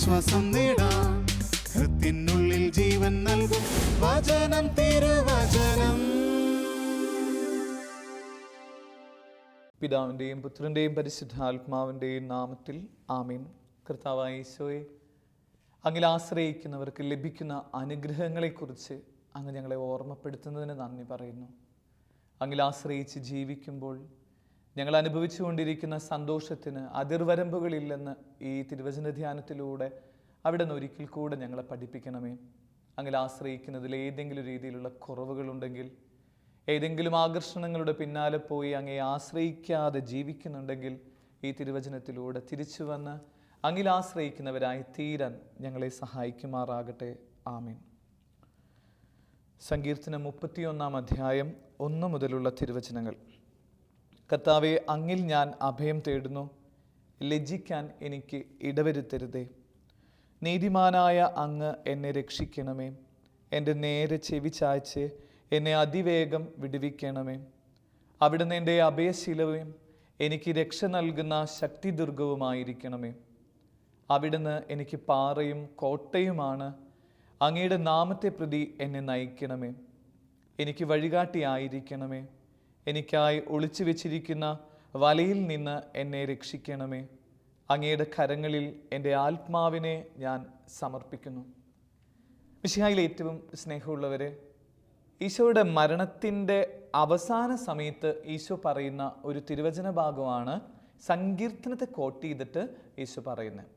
ആശ്വാസം നേടാം. ഹൃത്തിനുള്ളിൽ ജീവൻ നൽകും വചനം, തിരുവചനം. പിതാവിൻ്റെയും പുത്രൻ്റെയും പരിശുദ്ധാത്മാവിൻ്റെയും നാമത്തിൽ ആമീൻ. കർത്താവായ ഈശോയെ, അങ്ങിൽ ആശ്രയിക്കുന്നവർക്ക് ലഭിക്കുന്ന അനുഗ്രഹങ്ങളെക്കുറിച്ച് അങ്ങ് ഞങ്ങളെ ഓർമ്മപ്പെടുത്തുന്നതിന് നന്ദി പറയുന്നു. അങ്ങിൽ ആശ്രയിച്ച് ജീവിക്കുമ്പോൾ ഞങ്ങൾ അനുഭവിച്ചുകൊണ്ടിരിക്കുന്ന സന്തോഷത്തിന് അതിർവരമ്പുകളില്ലെന്ന് ഈ തിരുവചന ധ്യാനത്തിലൂടെ അവിടെ നിന്ന് ഒരിക്കൽ കൂടെ ഞങ്ങളെ പഠിപ്പിക്കണമേ. അങ്ങിൽ ആശ്രയിക്കുന്നതിൽ ഏതെങ്കിലും രീതിയിലുള്ള കുറവുകളുണ്ടെങ്കിൽ, ഏതെങ്കിലും ആകർഷണങ്ങളുടെ പിന്നാലെ പോയി അങ്ങയെ ആശ്രയിക്കാതെ ജീവിക്കുന്നുണ്ടെങ്കിൽ, ഈ തിരുവചനത്തിലൂടെ തിരിച്ചു വന്ന് അങ്ങിൽ ആശ്രയിക്കുന്നവരായി തീരാൻ ഞങ്ങളെ സഹായിക്കുമാറാകട്ടെ. ആമീൻ. സങ്കീർത്തനം 31 അധ്യായം 1 മുതലുള്ള തിരുവചനങ്ങൾ. കർത്താവേ, അങ്ങിൽ ഞാൻ അഭയം തേടുന്നു. ലജ്ജിക്കാൻ എനിക്ക് ഇടവരുത്തരുതേ. നീതിമാനായ അങ്ങ് എന്നെ രക്ഷിക്കണമേ. എൻ്റെ നേരെ ചെവി ചായ്ച്ച് എന്നെ അതിവേഗം വിടുവിക്കണമേ. അവിടുന്ന് എൻ്റെ അഭയശീലവും എനിക്ക് രക്ഷ നൽകുന്ന ശക്തിദുർഗവുമായിരിക്കണമേ. അവിടുന്ന് എനിക്ക് പാറയും കോട്ടയുമാണ്. അങ്ങയുടെ നാമത്തെ പ്രതി എന്നെ നയിക്കണമേ. എനിക്ക് വഴികാട്ടിയായിരിക്കണമേ. എനിക്കായി ഒളിച്ചു വെച്ചിരിക്കുന്ന വലയിൽ നിന്ന് എന്നെ രക്ഷിക്കണമേ. അങ്ങയുടെ കരങ്ങളിൽ എൻ്റെ ആത്മാവിനെ ഞാൻ സമർപ്പിക്കുന്നു. മിശിഹായിൽ ഏറ്റവും സ്നേഹമുള്ളവരെ, ഈശോയുടെ മരണത്തിൻ്റെ അവസാന സമയത്ത് ഈശോ പറയുന്ന ഒരു തിരുവചന ഭാഗമാണ് സങ്കീർത്തനത്തെ കോട്ട് ചെയ്തിട്ട് ഈശോ പറയുന്നത്.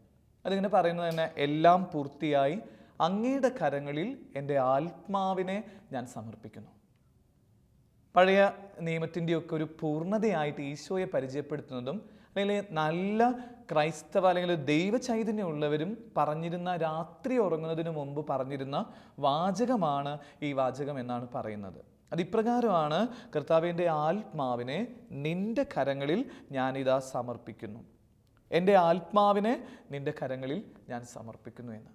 അതിങ്ങനെ പറയുന്നത് തന്നെ, എല്ലാം പൂർത്തിയായി, അങ്ങയുടെ കരങ്ങളിൽ എൻ്റെ ആത്മാവിനെ ഞാൻ സമർപ്പിക്കുന്നു. പഴയ നിയമത്തിൻ്റെയൊക്കെ ഒരു പൂർണ്ണതയായിട്ട് ഈശോയെ പരിചയപ്പെടുത്തുന്നതും, അല്ലെങ്കിൽ നല്ല ക്രൈസ്തവ അല്ലെങ്കിൽ ദൈവ ചൈതന്യമുള്ളവരും പറഞ്ഞിരുന്ന, രാത്രി ഉറങ്ങുന്നതിന് മുമ്പ് പറഞ്ഞിരുന്ന വാചകമാണ് ഈ വാചകം എന്നാണ് പറയുന്നത്. അതിപ്രകാരമാണ്, കർത്താവിൻ്റെ ആത്മാവിനെ നിൻ്റെ കരങ്ങളിൽ ഞാനിതാ സമർപ്പിക്കുന്നു. എൻ്റെ ആത്മാവിനെ നിൻ്റെ കരങ്ങളിൽ ഞാൻ സമർപ്പിക്കുന്നു എന്ന്.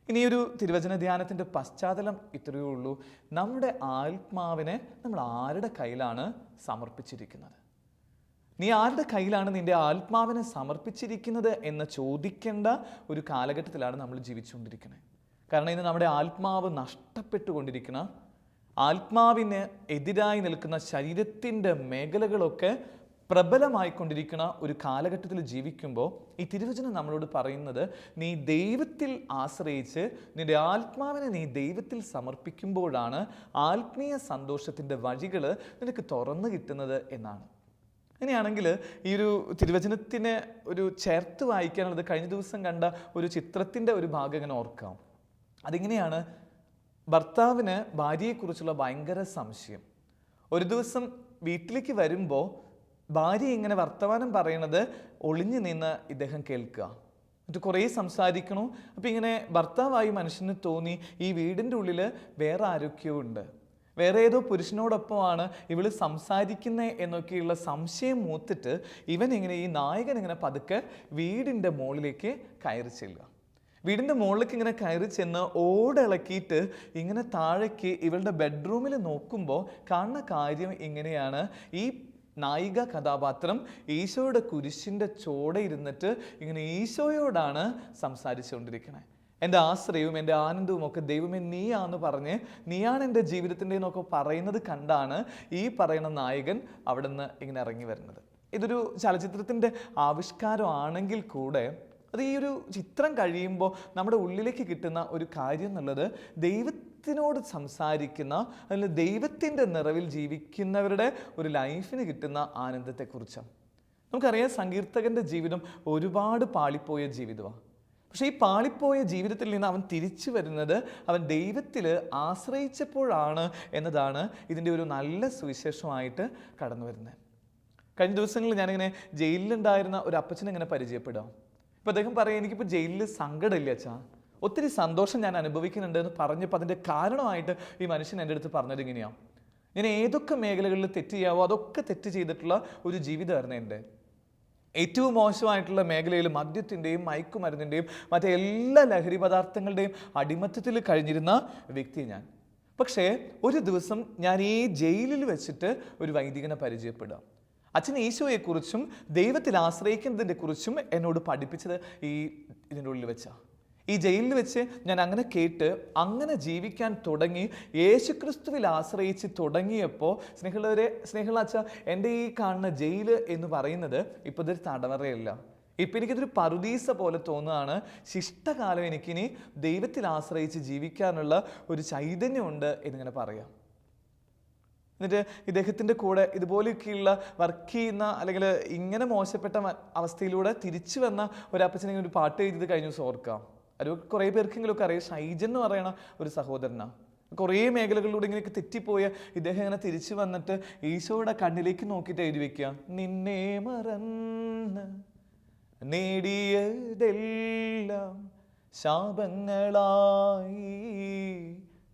ഇനിയൊരു തിരുവചന ധ്യാനത്തിൻ്റെ പശ്ചാത്തലം ഇത്രയേ ഉള്ളൂ. നമ്മുടെ ആത്മാവിനെ നമ്മൾ ആരുടെ കയ്യിലാണ് സമർപ്പിച്ചിരിക്കുന്നത്? നീ ആരുടെ കയ്യിലാണ് നിൻ്റെ ആത്മാവിനെ സമർപ്പിച്ചിരിക്കുന്നത് എന്ന് ചോദിക്കേണ്ട ഒരു കാലഘട്ടത്തിലാണ് നമ്മൾ ജീവിച്ചുകൊണ്ടിരിക്കുന്നത്. കാരണം ഇന്ന് നമ്മുടെ ആത്മാവ് നഷ്ടപ്പെട്ടുകൊണ്ടിരിക്കുന്ന, ആത്മാവിന് എതിരായി നിൽക്കുന്ന ശരീരത്തിൻ്റെ മേഖലകളൊക്കെ പ്രബലമായിക്കൊണ്ടിരിക്കുന്ന ഒരു കാലഘട്ടത്തിൽ ജീവിക്കുമ്പോൾ ഈ തിരുവചനം നമ്മളോട് പറയുന്നത്, നീ ദൈവത്തിൽ ആശ്രയിച്ച് നിന്റെ ആത്മാവിനെ നീ ദൈവത്തിൽ സമർപ്പിക്കുമ്പോഴാണ് ആത്മീയ സന്തോഷത്തിൻ്റെ വഴികൾ നിനക്ക് തുറന്നു കിട്ടുന്നത് എന്നാണ്. അങ്ങനെയാണെങ്കിൽ ഈ ഒരു തിരുവചനത്തിന് ഒരു ചേർത്ത് വായിക്കാനുള്ളത്, കഴിഞ്ഞ ദിവസം കണ്ട ഒരു ചിത്രത്തിൻ്റെ ഒരു ഭാഗം ഇങ്ങനെ ഓർക്കാം. അതിങ്ങനെയാണ്, ഭർത്താവിന് ഭാര്യയെക്കുറിച്ചുള്ള ഭയങ്കര സംശയം. ഒരു ദിവസം വീട്ടിലേക്ക് വരുമ്പോൾ ഭാര്യ ഇങ്ങനെ വർത്തമാനം പറയണത് ഒളിഞ്ഞു നിന്ന് ഇദ്ദേഹം കേൾക്കുക. എന്നിട്ട് കുറേ സംസാരിക്കണു. അപ്പം ഇങ്ങനെ ഭർത്താവായി മനുഷ്യന് തോന്നി, ഈ വീടിൻ്റെ ഉള്ളിൽ വേറെ ആരൊക്കെയോ ഉണ്ട്, വേറെ ഏതോ പുരുഷനോടൊപ്പമാണ് ഇവള് സംസാരിക്കുന്നത് എന്നൊക്കെയുള്ള സംശയം മൂത്തിട്ട് ഇവൻ ഇങ്ങനെ, ഈ നായകൻ ഇങ്ങനെ പതുക്കെ വീടിൻ്റെ മുകളിലേക്ക് കയറി ചെല്ലുക. വീടിൻ്റെ മുകളിലേക്ക് ഇങ്ങനെ കയറി ചെന്ന് ഓടിളക്കിയിട്ട് ഇങ്ങനെ താഴേക്ക് ഇവളുടെ ബെഡ്റൂമിൽ നോക്കുമ്പോൾ കാണുന്ന കാര്യം ഇങ്ങനെയാണ്. ഈ നായിക കഥാപാത്രം ഈശോയുടെ കുരിശിൻ്റെ ചോടെ ഇരുന്നിട്ട് ഇങ്ങനെ ഈശോയോടാണ് സംസാരിച്ചുകൊണ്ടിരിക്കുന്നത്. എൻ്റെ ആശ്രയവും എൻ്റെ ആനന്ദവും ഒക്കെ ദൈവമേ നീയാന്ന് പറഞ്ഞ്, നീയാണ് എൻ്റെ ജീവിതത്തിൻ്റെ എന്നൊക്കെ പറയുന്നത് കണ്ടാണ് ഈ പറയുന്ന നായകൻ അവിടെ നിന്ന് ഇങ്ങനെ ഇറങ്ങി വരുന്നത്. ഇതൊരു ചലച്ചിത്രത്തിൻ്റെ ആവിഷ്കാരമാണെങ്കിൽ കൂടെ അത് ഈ ഒരു ചിത്രം കഴിയുമ്പോൾ നമ്മുടെ ഉള്ളിലേക്ക് കിട്ടുന്ന ഒരു കാര്യം എന്നുള്ളത്, ദൈവത്തിനോട് സംസാരിക്കുന്ന അല്ലെങ്കിൽ ദൈവത്തിൻ്റെ നിറവിൽ ജീവിക്കുന്നവരുടെ ഒരു ലൈഫിന് കിട്ടുന്ന ആനന്ദത്തെക്കുറിച്ചാണ്. നമുക്കറിയാം, സങ്കീർത്തകൻ്റെ ജീവിതം ഒരുപാട് പാളിപ്പോയ ജീവിതമാണ്. പക്ഷേ ഈ പാളിപ്പോയ ജീവിതത്തിൽ നിന്ന് അവൻ തിരിച്ചു വരുന്നത് അവൻ ദൈവത്തിൽ ആശ്രയിച്ചപ്പോഴാണ് എന്നതാണ് ഇതിൻ്റെ ഒരു നല്ല സുവിശേഷമായിട്ട് കടന്നു വരുന്നത്. കഴിഞ്ഞ ദിവസങ്ങളിൽ ഞാനിങ്ങനെ ജയിലിലുണ്ടായിരുന്ന ഒരു അപ്പച്ചനെ ഇങ്ങനെ പരിചയപ്പെടാം. അപ്പോൾ അദ്ദേഹം പറയും, എനിക്കിപ്പോൾ ജയിലിൽ സങ്കടമില്ല അച്ഛാ, ഒത്തിരി സന്തോഷം ഞാൻ അനുഭവിക്കുന്നുണ്ട് എന്ന് പറഞ്ഞപ്പോൾ അതിൻ്റെ കാരണമായിട്ട് ഈ മനുഷ്യൻ എൻ്റെ അടുത്ത് പറഞ്ഞത് ഇങ്ങനെയാണ്, ഞാൻ ഏതൊക്കെ മേഖലകളിൽ തെറ്റ് ചെയ്യാവോ അതൊക്കെ തെറ്റ് ചെയ്തിട്ടുള്ള ഒരു ജീവിതമായിരുന്നു എൻ്റെ. ഏറ്റവും മോശമായിട്ടുള്ള മേഖലയിൽ മദ്യത്തിൻ്റെയും മയക്കുമരുന്നിൻ്റെയും മറ്റേ എല്ലാ ലഹരി പദാർത്ഥങ്ങളുടെയും അടിമത്തത്തിൽ കഴിഞ്ഞിരുന്ന വ്യക്തി ഞാൻ. പക്ഷേ ഒരു ദിവസം ഞാൻ ഈ ജയിലിൽ വെച്ചിട്ട് ഒരു വൈദികനെ പരിചയപ്പെടാം. അച്ഛൻ ഈശോയെക്കുറിച്ചും ദൈവത്തിൽ ആശ്രയിക്കുന്നതിനെ കുറിച്ചും എന്നോട് പഠിപ്പിച്ചത് ഇതിൻ്റെ ഉള്ളിൽ വെച്ചാണ്. ഈ ജയിലിൽ വെച്ച് ഞാൻ അങ്ങനെ കേട്ട് അങ്ങനെ ജീവിക്കാൻ തുടങ്ങി യേശുക്രിസ്തുവിൽ ആശ്രയിച്ച് തുടങ്ങിയപ്പോൾ സ്നേഹമുള്ള അച്ഛാ, എൻ്റെ ഈ കാണുന്ന ജയിൽ എന്ന് പറയുന്നത് ഇപ്പോൾ ഇതൊരു തടവറയല്ല. ഇപ്പം എനിക്കിതൊരു പറുദീസ പോലെ തോന്നുകയാണ്. ശിഷ്ടകാലം എനിക്കിനി ദൈവത്തിൽ ആശ്രയിച്ച് ജീവിക്കാനുള്ള ഒരു ചൈതന്യമുണ്ട് എന്നിങ്ങനെ പറയാം. എന്നിട്ട് ഇദ്ദേഹത്തിൻ്റെ കൂടെ ഇതുപോലെയൊക്കെയുള്ള വർക്ക് ചെയ്യുന്ന അല്ലെങ്കിൽ ഇങ്ങനെ മോശപ്പെട്ട അവസ്ഥയിലൂടെ തിരിച്ചു വന്ന ഒരപ്പച്ചനെ ഒരു പാട്ട് എഴുതിയത് കഴിഞ്ഞ ദിവസം ഓർക്കാം. അത് കുറേ പേർക്കെങ്കിലുമൊക്കെ അറിയാം. ഷൈജൻ എന്ന് പറയുന്ന ഒരു സഹോദരനാണ്. കുറേ മേഖലകളിലൂടെ ഇങ്ങനെയൊക്കെ തെറ്റിപ്പോയ ഇദ്ദേഹം ഇങ്ങനെ തിരിച്ചു വന്നിട്ട് ഈശോയുടെ കണ്ണിലേക്ക് നോക്കിയിട്ട് എഴുതി വെക്കുക, നിന്നെ മറന്ന് നേടിയതെല്ലാം ശാപങ്ങളായി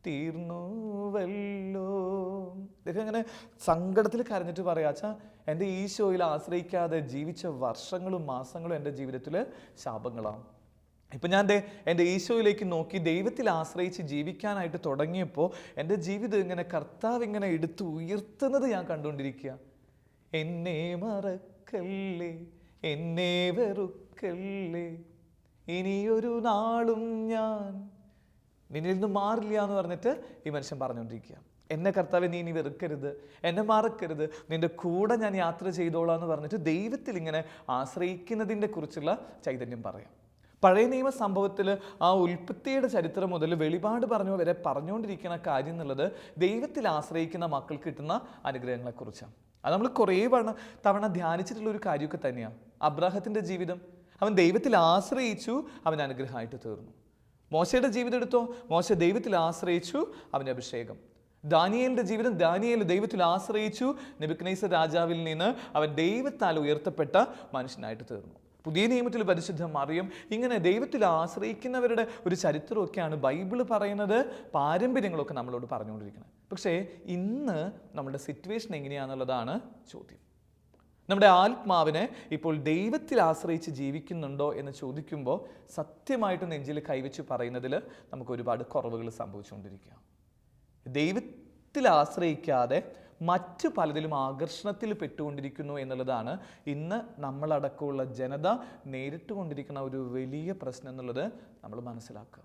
തീർന്നുവല്ലോ. ഇദ്ദേഹം ഇങ്ങനെ സങ്കടത്തിൽ കരഞ്ഞിട്ട് പറയാച്ചാ, എൻ്റെ ഈശോയിൽ ആശ്രയിക്കാതെ ജീവിച്ച വർഷങ്ങളും മാസങ്ങളും എൻ്റെ ജീവിതത്തിൽ ശാപങ്ങളാണ്. ഇപ്പം ഞാൻ എൻ്റെ ഈശോയിലേക്ക് നോക്കി ദൈവത്തിൽ ആശ്രയിച്ച് ജീവിക്കാനായിട്ട് തുടങ്ങിയപ്പോൾ എൻ്റെ ജീവിതം ഇങ്ങനെ കർത്താവ് ഇങ്ങനെ എടുത്ത് ഉയർത്തുന്നത് ഞാൻ കണ്ടുകൊണ്ടിരിക്കുക. എന്നെ മറക്കല്ലേ, എന്നെ വെറുക്കല്ലേ, ഇനിയൊരു നാളും ഞാൻ നിന്നിൽ നിന്ന് മാറില്ല എന്ന് പറഞ്ഞിട്ട് ഈ മനുഷ്യൻ പറഞ്ഞുകൊണ്ടിരിക്കുക. എന്നെ കർത്താവെ നീ ഇനി വെറുക്കരുത്, എന്നെ മറക്കരുത്, നിൻ്റെ കൂടെ ഞാൻ യാത്ര ചെയ്തോളാം എന്ന് പറഞ്ഞിട്ട് ദൈവത്തിൽ ഇങ്ങനെ ആശ്രയിക്കുന്നതിൻ്റെ കുറിച്ചുള്ള ചൈതന്യം പറയാം. പഴയ നിയമ സംഭവത്തിൽ ആ ഉൽപ്പത്തിയുടെ ചരിത്രം മുതൽ വെളിപാട് പറഞ്ഞു വരെ പറഞ്ഞുകൊണ്ടിരിക്കുന്ന കാര്യം എന്നുള്ളത് ദൈവത്തിൽ ആശ്രയിക്കുന്ന മക്കൾക്ക് കിട്ടുന്ന അനുഗ്രഹങ്ങളെക്കുറിച്ചാണ്. അത് നമ്മൾ കുറേ തവണ ധ്യാനിച്ചിട്ടുള്ള ഒരു കാര്യമൊക്കെ തന്നെയാണ്. അബ്രാഹത്തിൻ്റെ ജീവിതം, അവൻ ദൈവത്തിൽ ആശ്രയിച്ചു, അവൻ അനുഗ്രഹമായിട്ട് തീർന്നു. മോശയുടെ ജീവിതം എടുത്തോ, മോശ ദൈവത്തിൽ ആശ്രയിച്ചു, അവൻ്റെ അഭിഷേകം. ദാനിയേലിൻ്റെ ജീവിതം, ദാനിയേൽ ദൈവത്തിൽ ആശ്രയിച്ചു, നെബൂഖദ്നേസർ രാജാവിൽ നിന്ന് അവൻ ദൈവത്താൽ ഉയർത്തപ്പെട്ട മനുഷ്യനായിട്ട് തീർന്നു. പുതിയ നിയമത്തിൽ പരിശുദ്ധ മറിയം, ഇങ്ങനെ ദൈവത്തിൽ ആശ്രയിക്കുന്നവരുടെ ഒരു ചരിത്രമൊക്കെയാണ് ബൈബിള് പറയുന്നത്, പാരമ്പര്യങ്ങളൊക്കെ നമ്മളോട് പറഞ്ഞുകൊണ്ടിരിക്കുന്നത്. പക്ഷേ ഇന്ന് നമ്മുടെ സിറ്റുവേഷൻ എങ്ങനെയാണെന്നുള്ളതാണ് ചോദ്യം. നമ്മുടെ ആത്മാവിനെ ഇപ്പോൾ ദൈവത്തിൽ ആശ്രയിച്ച് ജീവിക്കുന്നുണ്ടോ എന്ന് ചോദിക്കുമ്പോൾ സത്യമായിട്ട് നെഞ്ചിൽ കൈവച്ച് പറയുന്നതിൽ നമുക്ക് ഒരുപാട് കുറവുകൾ സംഭവിച്ചുകൊണ്ടിരിക്കുക. ദൈവത്തിൽ ആശ്രയിക്കാതെ മറ്റു പലതിലും ആകർഷണത്തിൽ പെട്ടുകൊണ്ടിരിക്കുന്നു എന്നുള്ളതാണ് ഇന്ന് നമ്മളടക്കമുള്ള ജനത നേരിട്ടുകൊണ്ടിരിക്കുന്ന ഒരു വലിയ പ്രശ്നം എന്നുള്ളത് നമ്മൾ മനസ്സിലാക്കുക.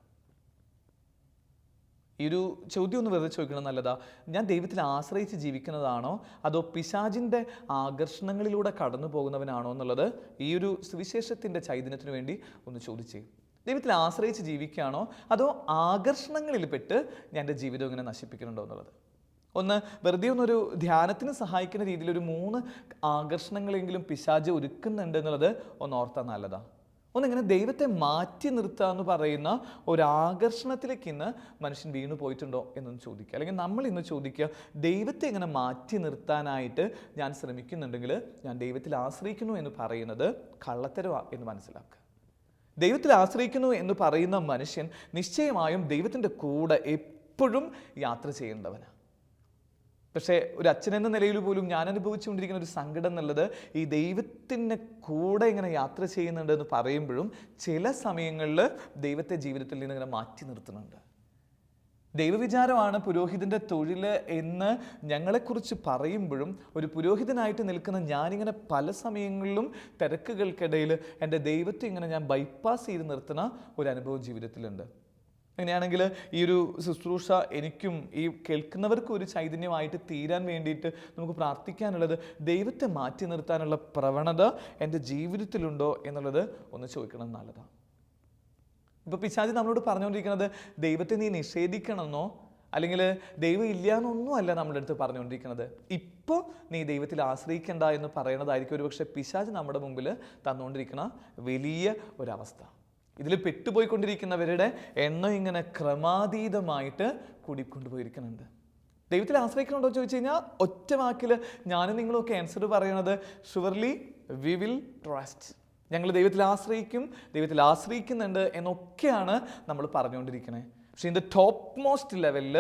ഈ ഒരു ചോദ്യം ഒന്ന് വെറുതെ ചോദിക്കണം നല്ലതാ. ഞാൻ ദൈവത്തിൽ ആശ്രയിച്ച് ജീവിക്കുന്നതാണോ അതോ പിശാചിൻ്റെ ആകർഷണങ്ങളിലൂടെ കടന്നു പോകുന്നവനാണോ എന്നുള്ളത് ഈ ഒരു സുവിശേഷത്തിൻ്റെ ചൈതന്യത്തിന് വേണ്ടി ഒന്ന് ചോദിച്ചേ. ദൈവത്തിൽ ആശ്രയിച്ച് ജീവിക്കുകയാണോ അതോ ആകർഷണങ്ങളിൽ പെട്ട് ഞാൻ എൻ്റെ ജീവിതം ഇങ്ങനെ നശിപ്പിക്കുന്നുണ്ടോ എന്നുള്ളത്. ഒന്ന് വെറുതെ ഒന്നൊരു ധ്യാനത്തിന് സഹായിക്കുന്ന രീതിയിൽ ഒരു 3 ആകർഷണങ്ങളെങ്കിലും പിശാച് ഒരുക്കുന്നുണ്ട് എന്നുള്ളത് ഒന്ന് ഓർത്താൽ നല്ലതാണ്. ഒന്നിങ്ങനെ ദൈവത്തെ മാറ്റി നിർത്തുക എന്ന് പറയുന്ന ഒരാകർഷണത്തിലേക്ക് ഇന്ന് മനുഷ്യൻ വീണു പോയിട്ടുണ്ടോ എന്നൊന്ന് ചോദിക്കുക. അല്ലെങ്കിൽ നമ്മൾ ഇന്ന് ചോദിക്കുക, ദൈവത്തെ ഇങ്ങനെ മാറ്റി നിർത്താനായിട്ട് ഞാൻ ശ്രമിക്കുന്നുണ്ടെങ്കിൽ ഞാൻ ദൈവത്തിൽ ആശ്രയിക്കുന്നു എന്ന് പറയുന്നത് കള്ളത്തരമാണ് എന്ന് മനസ്സിലാക്കുക. ദൈവത്തിൽ ആശ്രയിക്കുന്നു എന്ന് പറയുന്ന മനുഷ്യൻ നിശ്ചയമായും ദൈവത്തിൻ്റെ കൂടെ എപ്പോഴും യാത്ര ചെയ്യേണ്ടവനാണ്. പക്ഷേ ഒരു അച്ഛനെന്ന നിലയിൽ പോലും ഞാൻ അനുഭവിച്ചുകൊണ്ടിരിക്കുന്ന ഒരു സങ്കടം എന്നുള്ളത് ഈ ദൈവത്തിൻ്റെ കൂടെ ഇങ്ങനെ യാത്ര ചെയ്യുന്നുണ്ട് എന്ന് പറയുമ്പോഴും ചില സമയങ്ങളിൽ ദൈവത്തെ ജീവിതത്തിൽ നിന്ന് ഇങ്ങനെ മാറ്റി നിർത്തുന്നുണ്ട്. ദൈവവിചാരമാണ് പുരോഹിതൻ്റെ തൊഴിൽ എന്ന് ഞങ്ങളെക്കുറിച്ച് പറയുമ്പോഴും ഒരു പുരോഹിതനായിട്ട് നിൽക്കുന്ന ഞാനിങ്ങനെ പല സമയങ്ങളിലും തിരക്കുകൾക്കിടയിൽ എൻ്റെ ദൈവത്തെ ഇങ്ങനെ ഞാൻ ബൈപ്പാസ് ചെയ്ത് നിർത്തുന്ന ഒരു അനുഭവം ജീവിതത്തിലുണ്ട്. അങ്ങനെയാണെങ്കിൽ ഈ ഒരു ശുശ്രൂഷ എനിക്കും ഈ കേൾക്കുന്നവർക്കും ഒരു ചൈതന്യമായിട്ട് തീരാൻ വേണ്ടിയിട്ട് നമുക്ക് പ്രാർത്ഥിക്കാനുള്ളത്, ദൈവത്തെ മാറ്റി നിർത്താനുള്ള പ്രവണത എൻ്റെ ജീവിതത്തിലുണ്ടോ എന്നുള്ളത് ഒന്ന് ചോദിക്കണം നല്ലതാണ്. ഇപ്പോൾ പിശാച് നമ്മളോട് പറഞ്ഞുകൊണ്ടിരിക്കുന്നത് ദൈവത്തെ നീ നിഷേധിക്കണമെന്നോ അല്ലെങ്കിൽ ദൈവം ഇല്ല എന്നൊന്നും അല്ല നമ്മുടെ അടുത്ത് പറഞ്ഞുകൊണ്ടിരിക്കുന്നത്. ഇപ്പോൾ നീ ദൈവത്തിൽ ആശ്രയിക്കേണ്ട എന്ന് പറയുന്നതായിരിക്കും ഒരു പക്ഷേ പിശാച് നമ്മുടെ മുമ്പിൽ തന്നുകൊണ്ടിരിക്കുന്ന വലിയ ഒരവസ്ഥ. ഇതിൽ പെട്ടുപോയിക്കൊണ്ടിരിക്കുന്നവരുടെ എണ്ണം ഇങ്ങനെ ക്രമാതീതമായിട്ട് കൂടിക്കൊണ്ടുപോയിരിക്കുന്നുണ്ട്. ദൈവത്തിൽ ആശ്രയിക്കണുണ്ടോ ചോദിച്ചു കഴിഞ്ഞാൽ ഒറ്റ വാക്കിൽ ഞാനും നിങ്ങളൊക്കെ ആൻസർ പറയണത് ഷുവർലി വി വിൽ ട്രസ്റ്റ്. ഞങ്ങൾ ദൈവത്തിൽ ആശ്രയിക്കും, ദൈവത്തിൽ ആശ്രയിക്കുന്നുണ്ട് എന്നൊക്കെയാണ് നമ്മൾ പറഞ്ഞുകൊണ്ടിരിക്കുന്നത്. പക്ഷേ ഇൻ ദ ടോപ്പ് മോസ്റ്റ് ലെവലിൽ,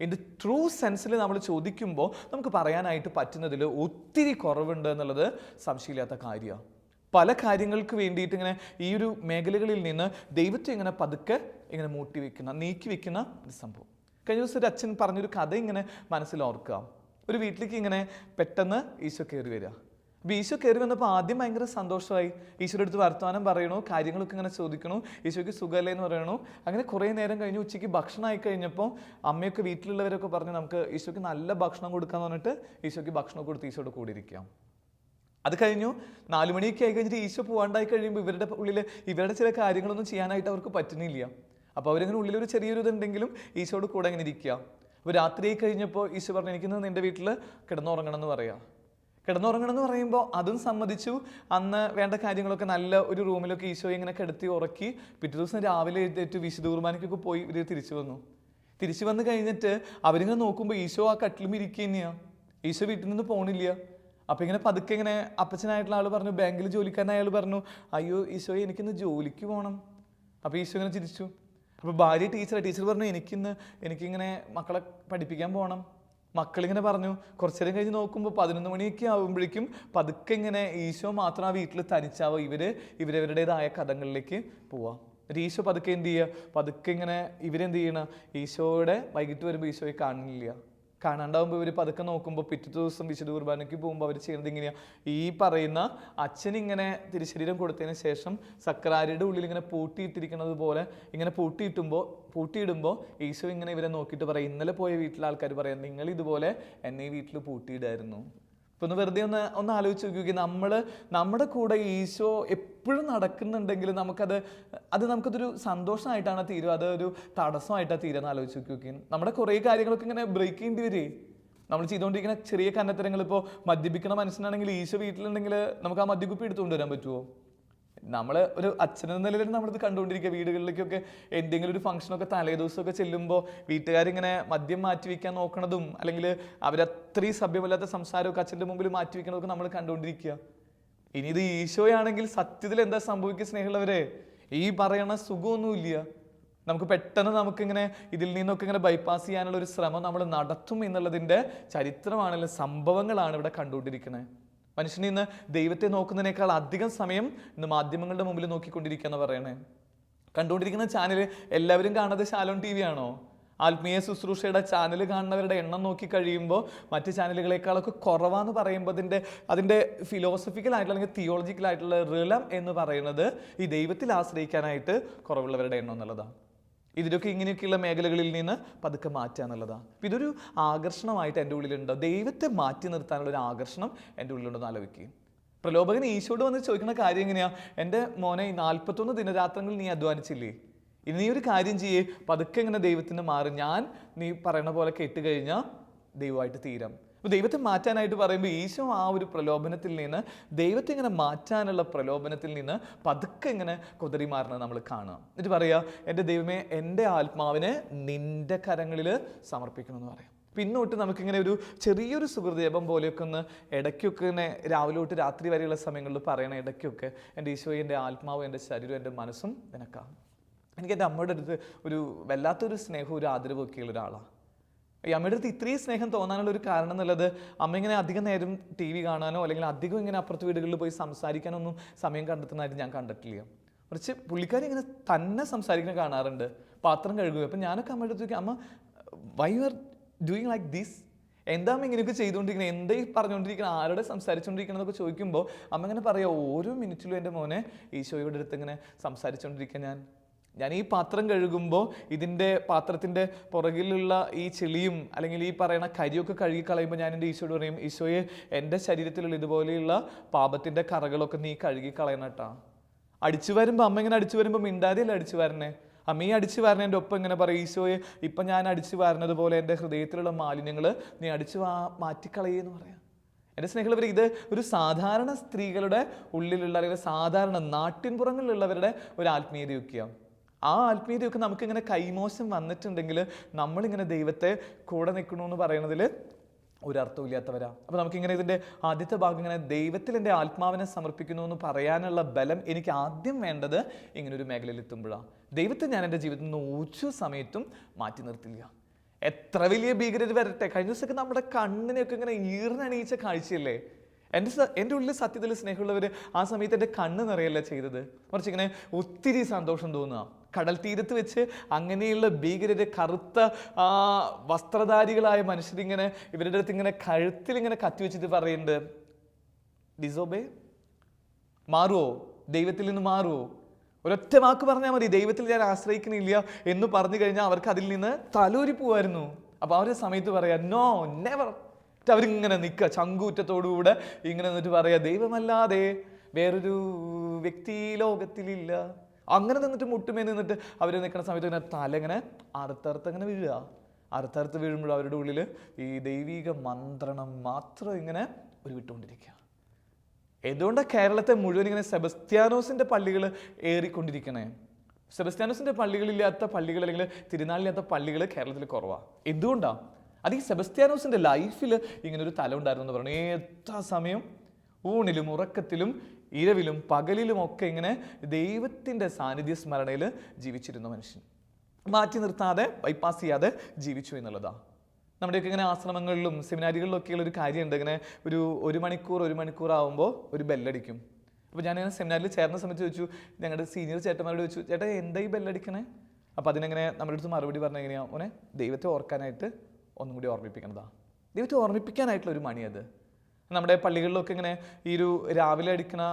ഇൻ ദ ട്രൂ സെൻസിൽ നമ്മൾ ചോദിക്കുമ്പോൾ നമുക്ക് പറയാനായിട്ട് പറ്റുന്നതിൽ ഒത്തിരി കുറവുണ്ട് എന്നുള്ളത് സംശയമില്ലാത്ത കാര്യമാണ്. പല കാര്യങ്ങൾക്ക് വേണ്ടിയിട്ട് ഇങ്ങനെ ഈ ഒരു മേഖലകളിൽ നിന്ന് ദൈവത്തെ ഇങ്ങനെ പതുക്കെ ഇങ്ങനെ നീക്കി വെക്കുന്ന ഒരു സംഭവം. കഴിഞ്ഞ ദിവസം ഒരു അച്ഛൻ പറഞ്ഞൊരു കഥ ഇങ്ങനെ മനസ്സിൽ ഓർക്കുക. ഒരു വീട്ടിലേക്ക് ഇങ്ങനെ പെട്ടെന്ന് ഈശോ കയറി വരിക. അപ്പോൾ ഈശോ കയറി വന്നപ്പോൾ ആദ്യം ഭയങ്കര സന്തോഷമായി. ഈശോയുടെ അടുത്ത് വർത്തമാനം പറയണു, കാര്യങ്ങളൊക്കെ ഇങ്ങനെ ചോദിക്കണു, ഈശോയ്ക്ക് സുഖമല്ലേ എന്ന് പറയണു. അങ്ങനെ കുറേ നേരം കഴിഞ്ഞ് ഉച്ചയ്ക്ക് ഭക്ഷണം ആയി കഴിഞ്ഞപ്പോൾ അമ്മയൊക്കെ വീട്ടിലുള്ളവരൊക്കെ പറഞ്ഞു നമുക്ക് ഈശോയ്ക്ക് നല്ല ഭക്ഷണം കൊടുക്കാന്ന് പറഞ്ഞിട്ട് ഈശോയ്ക്ക് ഭക്ഷണം കൊടുത്ത് ഈശോയുടെ കൂടെ ഇരിക്കാം. അത് കഴിഞ്ഞു 4 മണിയൊക്കെ ആയി കഴിഞ്ഞിട്ട് ഈശോ പോകാണ്ടായി കഴിയുമ്പോൾ ഇവരുടെ ഉള്ളിൽ ഇവരുടെ ചില കാര്യങ്ങളൊന്നും ചെയ്യാനായിട്ട് അവർക്ക് പറ്റുന്നില്ല. അപ്പോൾ അവരിങ്ങനെ ഉള്ളിലൊരു ചെറിയൊരു ഇതുണ്ടെങ്കിലും ഈശോയുടെ കൂടെ അങ്ങനെ ഇരിക്കുക. അപ്പോൾ രാത്രി കഴിഞ്ഞപ്പോൾ ഈശോ പറഞ്ഞു എനിക്കിന്ന് നിൻ്റെ വീട്ടിൽ കിടന്നുറങ്ങണം എന്ന് പറയാം. കിടന്നുറങ്ങണം എന്ന് പറയുമ്പോൾ അതും സമ്മതിച്ചു. അന്ന് വേണ്ട കാര്യങ്ങളൊക്കെ നല്ല ഒരു റൂമിലൊക്കെ ഈശോയെ ഇങ്ങനെ കിടത്തി ഉറക്കി. പിറ്റേ ദിവസം രാവിലെ എഴുന്നേറ്റ് വിശുദ്ധ കുർബാനയ്ക്കൊക്കെ പോയി ഇവർ തിരിച്ചു വന്നു. തിരിച്ചു വന്ന് കഴിഞ്ഞിട്ട് അവരിങ്ങനെ നോക്കുമ്പോൾ ഈശോ ആ കട്ടിലും ഇരിക്കുക തന്നെയാണ്. ഈശോ വീട്ടിൽ നിന്ന് പോണില്ല. അപ്പം ഇങ്ങനെ പതുക്കെ ഇങ്ങനെ അപ്പച്ചനായിട്ടുള്ള ആൾ പറഞ്ഞു, ബാങ്കിൽ ജോലിക്കാരനായ ആൾ പറഞ്ഞു, അയ്യോ ഈശോയെ എനിക്കിന്ന് ജോലിക്ക് പോകണം. അപ്പോൾ ഈശോ ഇങ്ങനെ ചിരിച്ചു. അപ്പോൾ ഭാര്യ ടീച്ചർ പറഞ്ഞു എനിക്കിങ്ങനെ മക്കളെ പഠിപ്പിക്കാൻ പോകണം. മക്കളിങ്ങനെ പറഞ്ഞു. കുറച്ചു നേരം കഴിഞ്ഞ് നോക്കുമ്പോൾ 11 മണിയൊക്കെ ആകുമ്പോഴേക്കും പതുക്കെ ഇങ്ങനെ ഈശോ മാത്രം ആ വീട്ടിൽ തനിച്ചാവുക. ഇവരവരുടേതായ കഥകളിലേക്ക് പോവാം. ഈശോ പതുക്കെ എന്ത് ചെയ്യുക, പതുക്കെ ഇങ്ങനെ ഇവരെന്ത് ചെയ്യണം, ഈശോയുടെ വൈകിട്ട് വരുമ്പോൾ ഈശോയെ കാണുന്നില്ല. കാണാണ്ടാവുമ്പോൾ ഇവർ പതുക്കെ നോക്കുമ്പോൾ പിറ്റേ ദിവസം വിശുദ്ധ കുർബാനയ്ക്ക് പോകുമ്പോൾ അവർ ചെയ്യുന്നത് ഇങ്ങനെയാണ്. ഈ പറയുന്ന അച്ഛനിങ്ങനെ തിരുശരീരം കൊടുത്തതിന് ശേഷം സക്രാരിയുടെ ഉള്ളിൽ ഇങ്ങനെ പൂട്ടിയിട്ടിരിക്കുന്നത് പോലെ ഇങ്ങനെ പൂട്ടിയിടുമ്പോൾ ഈശോ ഇങ്ങനെ ഇവരെ നോക്കിയിട്ട് പറയും, ഇന്നലെ പോയ വീട്ടിലെ ആൾക്കാർ പറയാം നിങ്ങൾ ഇതുപോലെ എന്നെ ഈ വീട്ടിൽ പൂട്ടിയിടായിരുന്നു. ഇപ്പം ഒന്ന് വെറുതെ ഒന്ന് ആലോചിച്ച് നോക്കി, നമ്മുടെ കൂടെ ഈശോ എപ്പോഴും നടക്കുന്നുണ്ടെങ്കിൽ നമുക്കതൊരു സന്തോഷമായിട്ടാണ് തീരുക, അതൊരു തടസ്സമായിട്ടാണ് തീരുക ആലോചിച്ച് നോക്കി. നമ്മുടെ കുറേ കാര്യങ്ങളൊക്കെ ഇങ്ങനെ ബ്രേക്ക് ചെയ്യേണ്ടി വരേ. നമ്മൾ ചെയ്തുകൊണ്ടിരിക്കുന്ന ചെറിയ കന്നത്തരങ്ങൾ, ഇപ്പോൾ മദ്യപിക്കണ മനുഷ്യനാണെങ്കിൽ ഈശോ വീട്ടിലുണ്ടെങ്കിൽ നമുക്ക് ആ മദ്യക്കുപ്പി എടുത്തുകൊണ്ട് വരാൻ പറ്റുമോ? നമ്മൾ ഒരു അച്ഛനെന്ന നിലയിൽ നമ്മളിത് കണ്ടുകൊണ്ടിരിക്കുക. വീടുകളിലേക്കൊക്കെ എന്തെങ്കിലും ഒരു ഫംഗ്ഷനൊക്കെ തലേദിവസമൊക്കെ ചെല്ലുമ്പോൾ വീട്ടുകാരിങ്ങനെ മദ്യം മാറ്റി വയ്ക്കാൻ നോക്കണതും അല്ലെങ്കിൽ അവരത്രയും സഭ്യമല്ലാത്ത സംസാരമൊക്കെ അച്ഛൻ്റെ മുമ്പിൽ മാറ്റി വയ്ക്കണതൊക്കെ നമ്മൾ കണ്ടുകൊണ്ടിരിക്കുക. ഇനി ഇത് ഈശോയാണെങ്കിൽ സത്യത്തിൽ എന്താ സംഭവിക്കുക സ്നേഹമുള്ളവരെ? ഈ പറയണ സുഖമൊന്നുമില്ല. നമുക്ക് പെട്ടെന്ന് നമുക്കിങ്ങനെ ഇതിൽ നിന്നൊക്കെ ഇങ്ങനെ ബൈപ്പാസ് ചെയ്യാനുള്ള ഒരു ശ്രമം നമ്മൾ നടത്തും എന്നുള്ളതിൻ്റെ ചരിത്രമാണെങ്കിലും സംഭവങ്ങളാണ് ഇവിടെ കണ്ടുകൊണ്ടിരിക്കുന്നത്. മനുഷ്യന് ഇന്ന് ദൈവത്തെ നോക്കുന്നതിനേക്കാൾ അധികം സമയം ഇന്ന് മാധ്യമങ്ങളുടെ മുമ്പിൽ നോക്കിക്കൊണ്ടിരിക്കുക എന്ന് പറയണേ. കണ്ടുകൊണ്ടിരിക്കുന്ന ചാനൽ എല്ലാവരും കാണുന്നത് ശാലോം TV ആണോ? ആത്മീയ ശുശ്രൂഷയുടെ ചാനൽ കാണുന്നവരുടെ എണ്ണം നോക്കി കഴിയുമ്പോൾ മറ്റ് ചാനലുകളെക്കാളൊക്കെ കുറവാന്ന് പറയുമ്പോൾ അതിൻ്റെ ഫിലോസഫിക്കലായിട്ടുള്ള അല്ലെങ്കിൽ തിയോളജിക്കലായിട്ടുള്ള റിലം എന്ന് പറയുന്നത് ഈ ദൈവത്തിൽ ആശ്രയിക്കാനായിട്ട് കുറവുള്ളവരുടെ എണ്ണം എന്നുള്ളതാണ്. ഇതിലൊക്കെ ഇങ്ങനെയൊക്കെയുള്ള മേഖലകളിൽ നിന്ന് പതുക്കെ മാറ്റുക എന്നുള്ളതാണ്. അപ്പം ഇതൊരു ആകർഷണമായിട്ട് എൻ്റെ ഉള്ളിലുണ്ടോ? ദൈവത്തെ മാറ്റി നിർത്താനുള്ള ഒരു ആകർഷണം എൻ്റെ ഉള്ളിലുണ്ടെന്ന് ആലോചിക്കുകയും. പ്രലോഭകൻ ഈശോയോട് വന്ന് ചോദിക്കുന്ന കാര്യം എങ്ങനെയാണ്, എൻ്റെ മോനെ 41 ദിനരാത്രങ്ങളിൽ നീ അധ്വാനിച്ചില്ലേ, ഇനി നീ ഒരു കാര്യം ചെയ്യേ, പതുക്കെ ഇങ്ങനെ ദൈവത്തിന് മാറും, ഞാൻ നീ പറയണ പോലെ കേട്ട് കഴിഞ്ഞാൽ ദൈവമായിട്ട് തീരാം. അപ്പോൾ ദൈവത്തെ മാറ്റാനായിട്ട് പറയുമ്പോൾ ഈശോ ആ ഒരു പ്രലോഭനത്തിൽ നിന്ന്, ദൈവത്തെ ഇങ്ങനെ മാറ്റാനുള്ള പ്രലോഭനത്തിൽ നിന്ന് പതുക്കെ ഇങ്ങനെ കുതറി മാറണം നമ്മൾ കാണുക. എന്നിട്ട് പറയുക, എൻ്റെ ദൈവമേ എൻ്റെ ആത്മാവിനെ നിൻ്റെ കരങ്ങളിൽ സമർപ്പിക്കണമെന്ന് പറയാം. പിന്നോട്ട് നമുക്കിങ്ങനെ ഒരു ചെറിയൊരു സുഹൃദീപം പോലെയൊക്കെ ഒന്ന് ഇടയ്ക്കൊക്കെ ഇങ്ങനെ രാവിലെ തൊട്ട് രാത്രി വരെയുള്ള സമയങ്ങളിൽ പറയണ ഇടയ്ക്കൊക്കെ, എൻ്റെ ഈശോയെ എൻ്റെ ആത്മാവും എൻ്റെ ശരീരവും എൻ്റെ മനസ്സും നിനക്കാം. എനിക്ക് എൻ്റെ അമ്മയുടെ അടുത്ത് ഒരു വല്ലാത്തൊരു സ്നേഹവും ഒരു ആദരവും ഒക്കെയുള്ള ഒരാളാണ്. ഈ അമ്മയുടെ അടുത്ത് ഇത്രയും സ്നേഹം തോന്നാനുള്ള ഒരു കാരണം എന്നുള്ളത്, അമ്മ ഇങ്ങനെ അധികം നേരം TV കാണാനോ അല്ലെങ്കിൽ അധികം ഇങ്ങനെ അപ്പുറത്ത് വീടുകളിൽ പോയി സംസാരിക്കാനൊന്നും സമയം കണ്ടെത്തുന്നതായിട്ട് ഞാൻ കണ്ടിട്ടില്ല. കുറച്ച് പുള്ളിക്കാരി ഇങ്ങനെ തന്നെ സംസാരിക്കുന്നത് കാണാറുണ്ട്, പാത്രം കഴുകുക. അപ്പം ഞാനൊക്കെ അമ്മയുടെ അടുത്ത് അമ്മ why you are doing like this, എന്താ അമ്മ ഇങ്ങനെയൊക്കെ ചെയ്തുകൊണ്ടിരിക്കുന്നത്, എന്താ ഈ പറഞ്ഞുകൊണ്ടിരിക്കണം, ആരോടെ സംസാരിച്ചുകൊണ്ടിരിക്കണം എന്നൊക്കെ ചോദിക്കുമ്പോൾ അമ്മ ഇങ്ങനെ പറയുക, ഓരോ മിനിറ്റിലും എൻ്റെ മോനെ ഈശോയുടെ അടുത്ത് ഇങ്ങനെ സംസാരിച്ചുകൊണ്ടിരിക്കുക. ഞാൻ ഈ പാത്രം കഴുകുമ്പോൾ ഇതിൻ്റെ പാത്രത്തിൻ്റെ പുറകിലുള്ള ഈ ചെളിയും അല്ലെങ്കിൽ ഈ പറയുന്ന കരിയൊക്കെ കഴുകി കളയുമ്പോൾ ഞാൻ എൻ്റെ ഈശോയോട് പറയും, ഈശോയെ എൻ്റെ ശരീരത്തിലുള്ള ഇതുപോലെയുള്ള പാപത്തിൻ്റെ കറകളൊക്കെ നീ കഴുകി കളയണം കേട്ടോ. അടിച്ചു വരുമ്പോൾ അമ്മ ഇങ്ങനെ അടിച്ചു വരുമ്പോൾ മിണ്ടാതെയല്ല അടിച്ചു വരണേ, അമ്മ ഈ അടിച്ചു വരണേൻ്റെ ഒപ്പം ഇങ്ങനെ പറയും, ഈശോയെ ഇപ്പം ഞാൻ അടിച്ചു വരുന്നത് പോലെ എൻ്റെ ഹൃദയത്തിലുള്ള മാലിന്യങ്ങൾ നീ അടിച്ചു മാറ്റിക്കളയെന്ന് പറയാം. എൻ്റെ സ്നേഹമുള്ളവർ, ഇത് ഒരു സാധാരണ സ്ത്രീകളുടെ ഉള്ളിലുള്ള അല്ലെങ്കിൽ സാധാരണ നാട്ടിൻപുറങ്ങളിലുള്ളവരുടെ ഒരു ആത്മീയതയൊക്കെയാണ്. ആ ആത്മീയതയൊക്കെ നമുക്കിങ്ങനെ കൈമോശം വന്നിട്ടുണ്ടെങ്കിൽ നമ്മളിങ്ങനെ ദൈവത്തെ കൂടെ നിൽക്കണമെന്ന് പറയുന്നതിൽ ഒരർത്ഥമില്ലാത്തവരാ. അപ്പോൾ നമുക്കിങ്ങനെ ഇതിൻ്റെ ആദ്യത്തെ ഭാഗം ഇങ്ങനെ ദൈവത്തിൽ എൻ്റെ ആത്മാവിനെ സമർപ്പിക്കുന്നു എന്ന് പറയാനുള്ള ബലം എനിക്ക് ആദ്യം വേണ്ടത് ഇങ്ങനൊരു മേഖലയിൽ എത്തുമ്പോഴാണ്. ദൈവത്തെ ഞാൻ എൻ്റെ ജീവിതത്തിൽ നിന്ന് ഒരു സമയത്തും മാറ്റി നിർത്തില്ല. എത്ര വലിയ ഭീകരത വരട്ടെ. കഴിഞ്ഞ ദിവസമൊക്കെ നമ്മുടെ കണ്ണിനെയൊക്കെ ഇങ്ങനെ ഈർന്നണിയിച്ച കാഴ്ചയല്ലേ. എൻ്റെ ഉള്ളിൽ സത്യത്തിൽ സ്നേഹമുള്ളവർ ആ സമയത്ത് എൻ്റെ കണ്ണ് നിറയല്ല ചെയ്തത്, മറിച്ച് ഇങ്ങനെ ഒത്തിരി സന്തോഷം തോന്നുക. കടൽ തീരത്ത് വെച്ച് അങ്ങനെയുള്ള ഭീകരരെ, കറുത്ത വസ്ത്രധാരികളായ മനുഷ്യരിങ്ങനെ ഇവരുടെ അടുത്ത് ഇങ്ങനെ കഴുത്തിൽ ഇങ്ങനെ കത്തി വെച്ചിട്ട് പറയുന്നുണ്ട്, ഡിസോബേ? മാറുമോ? ദൈവത്തിൽ നിന്ന് മാറുമോ? ഒരൊറ്റ വാക്ക് പറഞ്ഞാൽ മതി, ദൈവത്തിൽ ഞാൻ ആശ്രയിക്കുന്നില്ല എന്ന് പറഞ്ഞു കഴിഞ്ഞാൽ അവർക്ക് അതിൽ നിന്ന് തലൂരി പോവായിരുന്നു. അപ്പോൾ ആ ഒരു സമയത്ത് പറയാ നോ നെവർ. അവരിങ്ങനെ നിൽക്കുക ചങ്കൂറ്റത്തോടുകൂടെ ഇങ്ങനെ നിന്നിട്ട് പറയാ ദൈവമല്ലാതെ വേറൊരു വ്യക്തി ലോകത്തിലില്ല. അങ്ങനെ നിന്നിട്ട് മുട്ടുമേ നിന്നിട്ട് അവർ നിൽക്കുന്ന സമയത്ത് ഇങ്ങനെ തല ഇങ്ങനെ അറുത്തറുത്തങ്ങനെ വീഴുക. അറുത്തറുത്ത് വീഴുമ്പോൾ അവരുടെ ഉള്ളിൽ ഈ ദൈവിക മന്ത്രണം മാത്രം ഇങ്ങനെ ഉരുവിട്ടുകൊണ്ടിരിക്കുക. എന്തുകൊണ്ടാണ് കേരളത്തെ മുഴുവൻ ഇങ്ങനെ സെബസ്ത്യാനോസിന്റെ പള്ളികൾ ഏറിക്കൊണ്ടിരിക്കണേ? സെബസ്ത്യാനോസിന്റെ പള്ളികളില്ലാത്ത പള്ളികൾ അല്ലെങ്കിൽ തിരുനാളില്ലാത്ത പള്ളികൾ കേരളത്തിൽ കുറവാണ്. എന്തുകൊണ്ടാണ്? അത് ഈ സെബസ്ത്യാനോസിന്റെ ലൈഫിൽ ഇങ്ങനെ ഒരു തല ഉണ്ടായിരുന്നു എന്ന് പറഞ്ഞു. എത്ര സമയം ഊണിലും ഉറക്കത്തിലും ഇരവിലും പകലിലും ഒക്കെ ഇങ്ങനെ ദൈവത്തിന്റെ സാന്നിധ്യ സ്മരണയിൽ ജീവിച്ചിരുന്ന മനുഷ്യൻ, മാറ്റി നിർത്താതെ ബൈപ്പാസ് ചെയ്യാതെ ജീവിച്ചു എന്നുള്ളതാണ്. നമ്മുടെയൊക്കെ ഇങ്ങനെ ആശ്രമങ്ങളിലും സെമിനാരികളിലും ഒക്കെയുള്ള ഒരു കാര്യമുണ്ട്. ഇങ്ങനെ ഒരു മണിക്കൂർ ആകുമ്പോൾ ഒരു ബെല്ലടിക്കും. അപ്പോൾ ഞാനിങ്ങനെ സെമിനാരിൽ ചേർന്ന സമയത്ത് ചോദിച്ചു, ഞങ്ങളുടെ സീനിയർ ചേട്ടന്മാരോട് ചോദിച്ചു, ചേട്ടാ എന്താ ഈ ബെല്ലടിക്കണേ? അപ്പോൾ അതിനെങ്ങനെ നമ്മുടെ അടുത്ത് മറുപടി പറഞ്ഞ എങ്ങനെയാണ്? ഓനെ ദൈവത്തെ ഓർക്കാനായിട്ട് ഒന്നും കൂടി ഓർമ്മിപ്പിക്കണതാണ്. ദൈവത്തെ ഓർമ്മിപ്പിക്കാനായിട്ടുള്ള ഒരു മണി അത്. നമ്മുടെ പള്ളികളിലൊക്കെ ഇങ്ങനെ ഈ ഒരു രാവിലെ അടിക്കുന്ന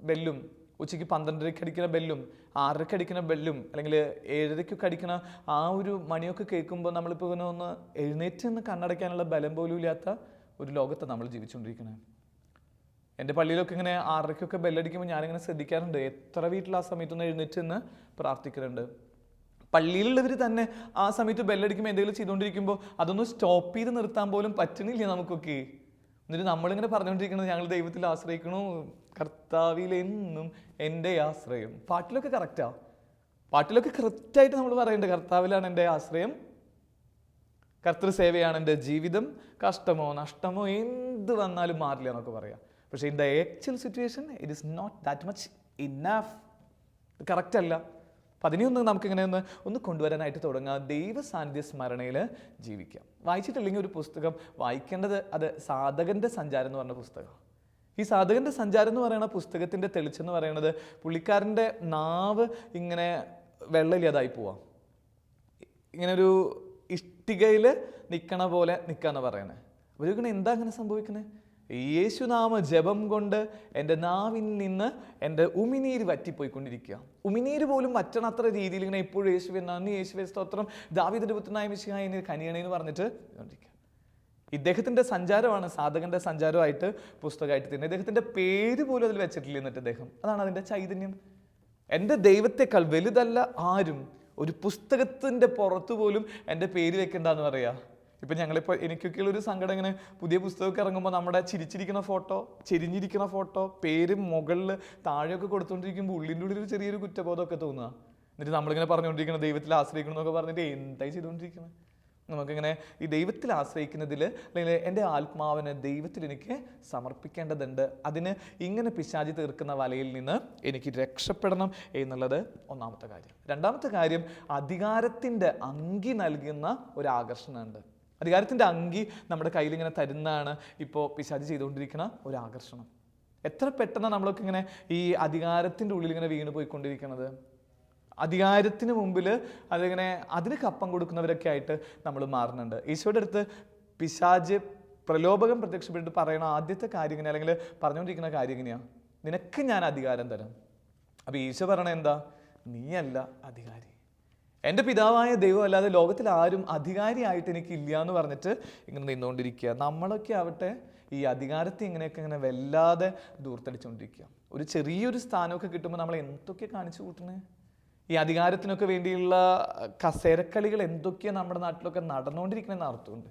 ബെല്ലും ഉച്ചയ്ക്ക് 12:30 അടിക്കുന്ന ബെല്ലും 6:00 അടിക്കുന്ന ബെല്ലും അല്ലെങ്കിൽ 7:30 അടിക്കുന്ന ആ ഒരു മണിയൊക്കെ കേൾക്കുമ്പോൾ നമ്മളിപ്പോൾ ഇങ്ങനെ ഒന്ന് എഴുന്നേറ്റ് നിന്ന് കണ്ണടയ്ക്കാനുള്ള ബലം പോലും ഇല്ലാത്ത ഒരു ലോകത്താണ് നമ്മൾ ജീവിച്ചുകൊണ്ടിരിക്കുന്നത്. എൻ്റെ പള്ളിയിലൊക്കെ ഇങ്ങനെ 6:30 ബെല്ലടിക്കുമ്പോൾ ഞാനിങ്ങനെ ശ്രദ്ധിക്കാറുണ്ട്, എത്ര വീട്ടിൽ ആ സമയത്തൊന്ന് എഴുന്നേറ്റ് നിന്ന് പ്രാർത്ഥിക്കുന്നുണ്ട്. പള്ളിയിലുള്ളവർ തന്നെ ആ സമയത്ത് ബെല്ലടിക്കുമ്പോൾ എന്തെങ്കിലും ചെയ്തുകൊണ്ടിരിക്കുമ്പോൾ അതൊന്ന് സ്റ്റോപ്പ് ചെയ്ത് നിർത്താൻ പോലും പറ്റണില്ല നമുക്കൊക്കെ. എന്നിട്ട് നമ്മളിങ്ങനെ പറഞ്ഞുകൊണ്ടിരിക്കുന്നത് ഞങ്ങൾ ദൈവത്തിൽ ആശ്രയിക്കണു, കർത്താവിലെന്നും എൻ്റെ ആശ്രയം. പാട്ടിലൊക്കെ കറക്റ്റാ, പാട്ടിലൊക്കെ കറക്റ്റായിട്ട് നമ്മൾ പറയുന്നുണ്ട്, കർത്താവിലാണ് എൻ്റെ ആശ്രയം, കർത്തൃസേവയാണ് എൻ്റെ ജീവിതം, കഷ്ടമോ നഷ്ടമോ എന്ത് വന്നാലും മാറില്ല എന്നൊക്കെ പറയാം. പക്ഷേ in the actual situation it is not that much enough. Correct അല്ല. അപ്പം അതിനെയൊന്ന് നമുക്കിങ്ങനെ ഒന്ന് കൊണ്ടുവരാനായിട്ട് തുടങ്ങുക. ദൈവ സാന്നിധ്യ സ്മരണയിൽ ജീവിക്കാം. വായിച്ചിട്ടില്ലെങ്കിൽ ഒരു പുസ്തകം വായിക്കേണ്ടത് അത് സാധകൻ്റെ സഞ്ചാരം എന്ന് പറഞ്ഞ പുസ്തകം. ഈ സാധകൻ്റെ സഞ്ചാരം എന്ന് പറയുന്ന പുസ്തകത്തിൻ്റെ തെളിച്ചെന്ന് പറയുന്നത് പുള്ളിക്കാരൻ്റെ നാവ് ഇങ്ങനെ വെള്ളമില്ലാതായി പോവാം. ഇങ്ങനെ ഒരു ഇഷ്ടികയിൽ നിൽക്കണ പോലെ നിൽക്കാന്ന് പറയുന്നത്. ഒരു എന്താ അങ്ങനെ സംഭവിക്കുന്നത്? യേശുനാമ ജപം കൊണ്ട് എൻ്റെ നാവിൽ നിന്ന് എൻ്റെ ഉമിനീര് വറ്റിപ്പോയിക്കൊണ്ടിരിക്കുക. ഉമിനീര് പോലും വറ്റണ അത്ര രീതിയിൽ ഇങ്ങനെ എപ്പോഴും യേശുവെ നന്ദി, യേശുവെ സ്തോത്രം, ദാവീദിന്റെ പുത്രനായ മിശിഹായെ കനിയണേന്ന് പറഞ്ഞിട്ട് ഇദ്ദേഹത്തിൻ്റെ സഞ്ചാരമാണ് സാധകന്റെ സഞ്ചാരമായിട്ട് പുസ്തകമായിട്ട് തന്നെ. ഇദ്ദേഹത്തിൻ്റെ പേര് പോലും അതിൽ വെച്ചിട്ടില്ല. എന്നിട്ട് അദ്ദേഹം അതാണ് അതിൻ്റെ ചൈതന്യം. എൻ്റെ ദൈവത്തെക്കാൾ വലുതല്ല ആരും. ഒരു പുസ്തകത്തിൻ്റെ പുറത്തു പോലും എൻ്റെ പേര് വെക്കണ്ടെന്ന് പറയാ. ഇപ്പം ഞങ്ങളിപ്പോൾ എനിക്കൊക്കെയുള്ള ഒരു സങ്കടം, ഇങ്ങനെ പുതിയ പുസ്തകമൊക്കെ ഇറങ്ങുമ്പോൾ നമ്മുടെ ചിരിച്ചിരിക്കുന്ന ഫോട്ടോ, ചെരിഞ്ഞിരിക്കുന്ന ഫോട്ടോ, പേര് മുകളിൽ താഴെയൊക്കെ കൊടുത്തുകൊണ്ടിരിക്കുമ്പോൾ ഉള്ളിൻ്റെ ഉള്ളിൽ ഒരു ചെറിയൊരു കുറ്റബോധമൊക്കെ തോന്നുക. എന്നിട്ട് നമ്മളിങ്ങനെ പറഞ്ഞുകൊണ്ടിരിക്കണം ദൈവത്തിൽ ആശ്രയിക്കണം എന്നൊക്കെ പറഞ്ഞിട്ട് എന്തായി ചെയ്തുകൊണ്ടിരിക്കുന്നത്? നമുക്കിങ്ങനെ ഈ ദൈവത്തിൽ ആശ്രയിക്കുന്നതിൽ അല്ലെങ്കിൽ എൻ്റെ ആത്മാവിനെ ദൈവത്തിൽ എനിക്ക് സമർപ്പിക്കേണ്ടതുണ്ട്. അതിന് ഇങ്ങനെ പിശാചി തീർക്കുന്ന വലയിൽ നിന്ന് എനിക്ക് രക്ഷപ്പെടണം എന്നുള്ളത് ഒന്നാമത്തെ കാര്യം. രണ്ടാമത്തെ കാര്യം, അധികാരത്തിൻ്റെ അങ്കി നൽകുന്ന ഒരു ആകർഷണമുണ്ട്. അധികാരത്തിൻ്റെ അങ്കി നമ്മുടെ കയ്യിൽ ഇങ്ങനെ തരുന്നതാണ് ഇപ്പോൾ പിശാചി ചെയ്തുകൊണ്ടിരിക്കുന്ന ഒരു ആകർഷണം. എത്ര പെട്ടെന്ന് നമ്മളൊക്കെ ഇങ്ങനെ ഈ അധികാരത്തിൻ്റെ ഉള്ളിൽ ഇങ്ങനെ വീണ് പോയിക്കൊണ്ടിരിക്കുന്നത്. അധികാരത്തിന് മുമ്പിൽ അതിങ്ങനെ അതിന് കപ്പം കൊടുക്കുന്നവരൊക്കെ ആയിട്ട് നമ്മൾ മാറുന്നുണ്ട്. ഈശോയുടെ അടുത്ത് പിശാച് പ്രലോഭകം പ്രത്യക്ഷപ്പെട്ടിട്ട് പറയണ ആദ്യത്തെ കാര്യം ഇങ്ങനെ, അല്ലെങ്കിൽ പറഞ്ഞുകൊണ്ടിരിക്കുന്ന കാര്യം ഇങ്ങനെയാണ്, നിനക്ക് ഞാൻ അധികാരം തരാം. അപ്പോൾ ഈശോ പറയണ എന്താ? നീയല്ല അധികാരി, എൻ്റെ പിതാവായ ദൈവം അല്ലാതെ ലോകത്തിൽ ആരും അധികാരിയായിട്ട് എനിക്കില്ല എന്ന് പറഞ്ഞിട്ട് ഇങ്ങനെ നിന്നുകൊണ്ടിരിക്കുക. നമ്മളൊക്കെ ആവട്ടെ ഈ അധികാരത്തെ ഇങ്ങനെ വല്ലാതെ ദൂർത്തടിച്ചുകൊണ്ടിരിക്കുക. ഒരു ചെറിയൊരു സ്ഥാനമൊക്കെ കിട്ടുമ്പോൾ നമ്മൾ എന്തൊക്കെ കാണിച്ചു കൂട്ടണേ. ഈ അധികാരത്തിനൊക്കെ വേണ്ടിയുള്ള കസേരക്കളികൾ എന്തൊക്കെയാണ് നമ്മുടെ നാട്ടിലൊക്കെ നടന്നുകൊണ്ടിരിക്കണമെന്ന് അർത്ഥമുണ്ട്.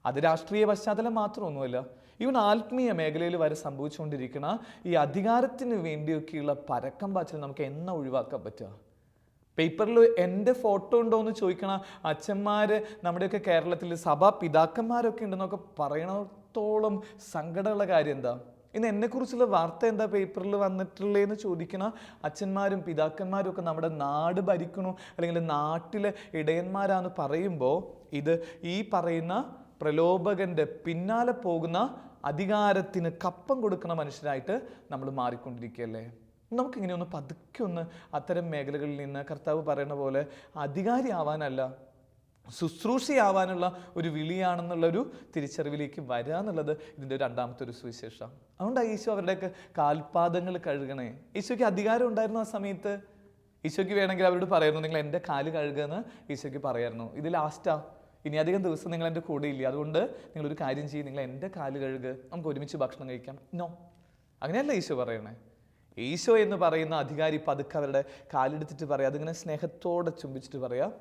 അത് രാഷ്ട്രീയ പശ്ചാത്തലം മാത്രമൊന്നുമല്ല, ഈവൻ ആത്മീയ മേഖലയിൽ വരെ സംഭവിച്ചുകൊണ്ടിരിക്കുന്ന ഈ അധികാരത്തിന് വേണ്ടിയൊക്കെയുള്ള പരക്കം പാച്ചിൽ നമുക്ക് എന്നാ ഒഴിവാക്കാൻ പറ്റുക? പേപ്പറിൽ എൻ്റെ ഫോട്ടോ ഉണ്ടോ എന്ന് ചോദിക്കണ അച്ഛന്മാർ നമ്മുടെയൊക്കെ കേരളത്തിൽ സഭാ പിതാക്കന്മാരൊക്കെ ഉണ്ടെന്നൊക്കെ പറയണത്തോളം സങ്കടമുള്ള കാര്യം എന്താ? ഇന്ന് എന്നെക്കുറിച്ചുള്ള വാർത്ത എന്താ പേപ്പറിൽ വന്നിട്ടുള്ളതെന്ന് ചോദിക്കണ അച്ഛന്മാരും പിതാക്കന്മാരും ഒക്കെ നമ്മുടെ നാട് ഭരിക്കണു അല്ലെങ്കിൽ നാട്ടിലെ ഇടയന്മാരാന്ന് പറയുമ്പോൾ ഇത് ഈ പറയുന്ന പ്രലോഭകൻ്റെ പിന്നാലെ പോകുന്ന അധികാരത്തിന് കപ്പം കൊടുക്കുന്ന മനുഷ്യരായിട്ട് നമ്മൾ മാറിക്കൊണ്ടിരിക്കുകയല്ലേ? നമുക്കിങ്ങനെ ഒന്ന് പതുക്കെ ഒന്ന് അത്തരം മേഖലകളിൽ നിന്ന് കർത്താവ് പറയുന്ന പോലെ അധികാരി ആവാനല്ല, ശുശ്രൂഷയാവാനുള്ള ഒരു വിളിയാണെന്നുള്ളൊരു തിരിച്ചറിവിലേക്ക് വരിക എന്നുള്ളത് ഇതിൻ്റെ രണ്ടാമത്തെ ഒരു സുവിശേഷം. അതുകൊണ്ടാണ് ഈശോ അവരുടെയൊക്കെ കാൽപാദങ്ങൾ കഴുകണേ. ഈശോയ്ക്ക് അധികാരം ഉണ്ടായിരുന്നു ആ സമയത്ത്. ഈശോയ്ക്ക് വേണമെങ്കിൽ അവരോട് പറയായിരുന്നു, നിങ്ങൾ എൻ്റെ കാല് കഴുകുക എന്ന് ഈശോയ്ക്ക് പറയായിരുന്നു. ഇത് ലാസ്റ്റാ, ഇനി അധികം ദിവസം നിങ്ങൾ എൻ്റെ കൂടെ ഇല്ല, അതുകൊണ്ട് നിങ്ങളൊരു കാര്യം ചെയ്യും, നിങ്ങൾ എൻ്റെ കാല് കഴുകുക, നമുക്ക് ഒരുമിച്ച് ഭക്ഷണം കഴിക്കാം. നോ, അങ്ങനെയല്ല ഈശോ പറയണേ. ഈശോ എന്ന് പറയുന്ന അധികാരി പതുക്കെ അവരുടെ കാലെടുത്തിട്ട് പറയാം, അതിങ്ങനെ സ്നേഹത്തോടെ ചുംബിച്ചിട്ട് പറയാം,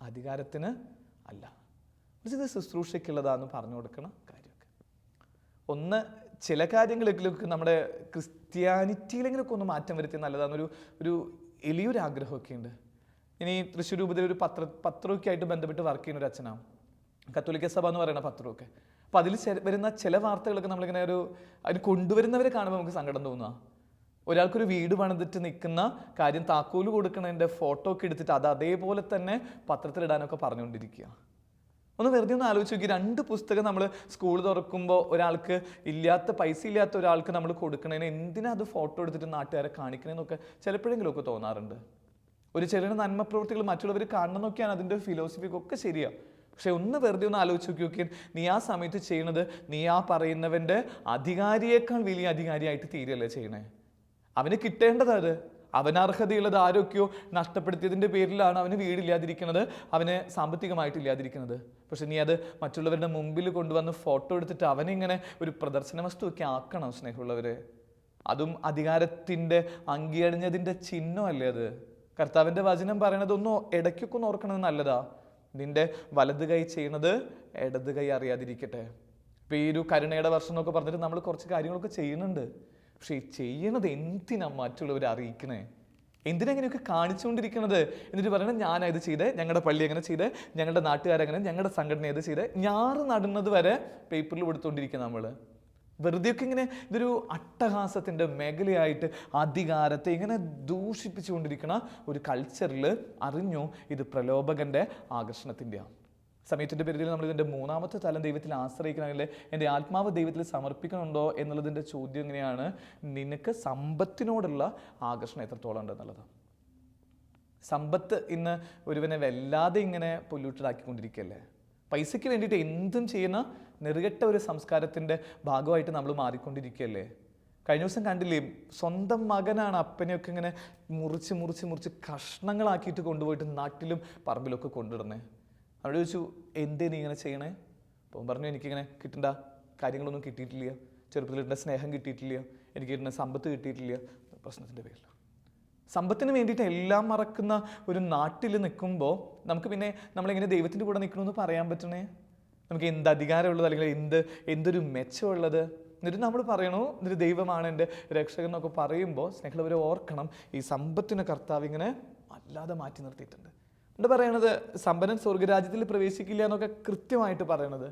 അധികാരത്തിന് അല്ല, ഇത് ശുശ്രൂഷയ്ക്കുള്ളതാന്ന് പറഞ്ഞു കൊടുക്കണം കാര്യമൊക്കെ. ഒന്ന് ചില കാര്യങ്ങളിലൊക്കെ നമ്മുടെ ക്രിസ്ത്യാനിറ്റിയിലെങ്കിലൊക്കെ ഒന്ന് മാറ്റം വരുത്തിയ നല്ലതാണെന്നൊരു ഒരു എളിയൊരു ആഗ്രഹമൊക്കെ ഉണ്ട്. ഇനി തൃശ്ശൂർ രൂപതയിൽ ഒരു പത്രമൊക്കെ ആയിട്ട് ബന്ധപ്പെട്ട് വർക്ക് ചെയ്യുന്ന ഒരു അച്ഛനാണ്, കത്തോലിക്ക സഭ എന്ന് പറയുന്ന പത്രമൊക്കെ. അപ്പോൾ അതിൽ വരുന്ന ചില വാർത്തകളൊക്കെ നമ്മളിങ്ങനെ അതിന് കൊണ്ടുവരുന്നവരെ കാണുമ്പോൾ നമുക്ക് സങ്കടം തോന്നുക. ഒരാൾക്കൊരു വീട് പണിതിട്ട് നിൽക്കുന്ന കാര്യം താക്കോല് കൊടുക്കണതിൻ്റെ ഫോട്ടോ ഒക്കെ എടുത്തിട്ട് അത് അതേപോലെ തന്നെ പത്രത്തിലിടാനൊക്കെ പറഞ്ഞുകൊണ്ടിരിക്കുക. ഒന്ന് വെറുതെ ഒന്ന് ആലോചിച്ച് നോക്കി, 2 പുസ്തകം നമ്മൾ സ്കൂൾ തുറക്കുമ്പോൾ ഒരാൾക്ക് പൈസ ഇല്ലാത്ത ഒരാൾക്ക് നമ്മൾ കൊടുക്കണതിന് എന്തിനാ അത് ഫോട്ടോ എടുത്തിട്ട് നാട്ടുകാരെ കാണിക്കണമെന്നൊക്കെ ചിലപ്പോഴെങ്കിലുമൊക്കെ തോന്നാറുണ്ട്. ഒരു ചെറിയ നന്മ പ്രവൃത്തികൾ മറ്റുള്ളവർ കാണണമെന്നൊക്കെയാണ് അതിൻ്റെ ഫിലോസഫിക്കൊക്കെ ശരിയാണ്. പക്ഷെ ഒന്ന് വെറുതെ ഒന്ന് ആലോചിച്ച് നോക്കിയാൽ നീ ആ സമയത്ത് ചെയ്യണത് നീ ആ പറയുന്നവൻ്റെ അധികാരിയേക്കാൾ വലിയ അധികാരിയായിട്ട് തീരുകയല്ലേ ചെയ്യണേ. അവന് കിട്ടേണ്ടത് അവന് അർഹതയുള്ളത് ആരൊക്കെയോ നഷ്ടപ്പെടുത്തിയതിൻ്റെ പേരിലാണ് അവന് വീടില്ലാതിരിക്കുന്നത്, അവന് സാമ്പത്തികമായിട്ടില്ലാതിരിക്കുന്നത്. പക്ഷെ നീ അത് മറ്റുള്ളവരുടെ മുമ്പിൽ കൊണ്ടുവന്ന് ഫോട്ടോ എടുത്തിട്ട് അവനിങ്ങനെ ഒരു പ്രദർശന വസ്തുവൊക്കെ ആക്കണം സ്നേഹമുള്ളവരെ. അതും അധികാരത്തിൻ്റെ അങ്കിയണിഞ്ഞതിൻ്റെ ചിഹ്നമല്ലേ അത്. കർത്താവിൻ്റെ വചനം പറയണതൊന്നും ഇടയ്ക്കൊക്കെ ഒന്ന് ഓർക്കണത് നല്ലതാ. നിന്റെ വലത് കൈ ചെയ്യണത് ഇടത് കൈ അറിയാതിരിക്കട്ടെ. ഇപ്പം ഈ ഒരു കരുണയുടെ വർഷം എന്നൊക്കെ പറഞ്ഞിട്ട് നമ്മൾ കുറച്ച് കാര്യങ്ങളൊക്കെ ചെയ്യുന്നുണ്ട്. പക്ഷെ ഈ ചെയ്യണത് എന്തിനാ മറ്റുള്ളവരെ അറിയിക്കണേ? എന്തിനെങ്ങനെയൊക്കെ കാണിച്ചുകൊണ്ടിരിക്കണത്? എന്നിട്ട് പറയണത് ഞാനാ ഇത് ചെയ്തേ, ഞങ്ങളുടെ പള്ളി അങ്ങനെ ചെയ്തേ, ഞങ്ങളുടെ നാട്ടുകാരങ്ങനെ, ഞങ്ങളുടെ സംഘടന ഇത് ചെയ്തേ, ഞാറ് നടുന്നത് വരെ പേപ്പറിൽ കൊടുത്തുകൊണ്ടിരിക്കുക നമ്മൾ. വെറുതെയൊക്കെ ഇങ്ങനെ ഇതൊരു അട്ടഹാസത്തിൻ്റെ മേഖലയായിട്ട് അധികാരത്തെ ഇങ്ങനെ ദൂഷിപ്പിച്ചുകൊണ്ടിരിക്കണ ഒരു കൾച്ചറിൽ അറിഞ്ഞോ ഇത് പ്രലോഭകൻ്റെ ആകർഷണത്തിൻ്റെയാണ്. സമയത്തിൻ്റെ പേരിൽ നമ്മൾ ഇതിൻ്റെ 3ാമത്തെ തലം ദൈവത്തിൽ ആശ്രയിക്കണമെങ്കിൽ എൻ്റെ ആത്മാവ് ദൈവത്തിൽ സമർപ്പിക്കണുണ്ടോ എന്നുള്ളതിൻ്റെ ചോദ്യം എങ്ങനെയാണ്, നിനക്ക് സമ്പത്തിനോടുള്ള ആകർഷണം എത്രത്തോളം ഉണ്ടെന്നുള്ളത്. സമ്പത്ത് ഇന്ന് ഒരുവനെ വല്ലാതെ ഇങ്ങനെ പൊല്യൂട്ടഡ് ആക്കിക്കൊണ്ടിരിക്കുകയല്ലേ. പൈസയ്ക്ക് വേണ്ടിയിട്ട് എന്തും ചെയ്യുന്ന നെറുകെട്ട ഒരു സംസ്കാരത്തിൻ്റെ ഭാഗമായിട്ട് നമ്മൾ മാറിക്കൊണ്ടിരിക്കുകയല്ലേ. കഴിഞ്ഞ ദിവസം കണ്ടില്ലേ, സ്വന്തം മകനാണ് അപ്പനെയൊക്കെ ഇങ്ങനെ മുറിച്ച് കഷ്ണങ്ങളാക്കിയിട്ട് കൊണ്ടുപോയിട്ട് നാട്ടിലും പറമ്പിലൊക്കെ കൊണ്ടിടുന്നത്. അവിടെ ചോദിച്ചു, എന്തേ നീ ഇങ്ങനെ ചെയ്യണേ? അപ്പം പറഞ്ഞു, എനിക്കിങ്ങനെ കിട്ടേണ്ട കാര്യങ്ങളൊന്നും കിട്ടിയിട്ടില്ല, ചെറുപ്പത്തിലിട്ട സ്നേഹം കിട്ടിയിട്ടില്ല, എനിക്ക് കിട്ടുന്ന സമ്പത്ത് കിട്ടിയിട്ടില്ല. പ്രശ്നത്തിൻ്റെ പേരിൽ സമ്പത്തിന് വേണ്ടിയിട്ട് എല്ലാം മറക്കുന്ന ഒരു നാട്ടിൽ നിൽക്കുമ്പോൾ നമുക്ക് പിന്നെ നമ്മളെങ്ങനെ ദൈവത്തിൻ്റെ കൂടെ നിൽക്കണമെന്ന് പറയാൻ പറ്റണേ? നമുക്ക് എന്ത് അധികാരമുള്ളത്, അല്ലെങ്കിൽ എന്തൊരു മെച്ചമുള്ളത്? എന്നിട്ട് നമ്മൾ പറയണു എന്നിട്ട് ദൈവമാണ് എൻ്റെ രക്ഷകൻ എന്നൊക്കെ പറയുമ്പോൾ സ്നേഹമുള്ളവരെ ഓർക്കണം, ഈ സമ്പത്തിന് കർത്താവ് ഇങ്ങനെ അല്ലാതെ മാറ്റി നിർത്തിയിട്ടുണ്ട്. എന്താ പറയണത്? സമ്പന്നൻ സ്വർഗരാജ്യത്തിൽ പ്രവേശിക്കില്ല എന്നൊക്കെ കൃത്യമായിട്ട് പറയണത്.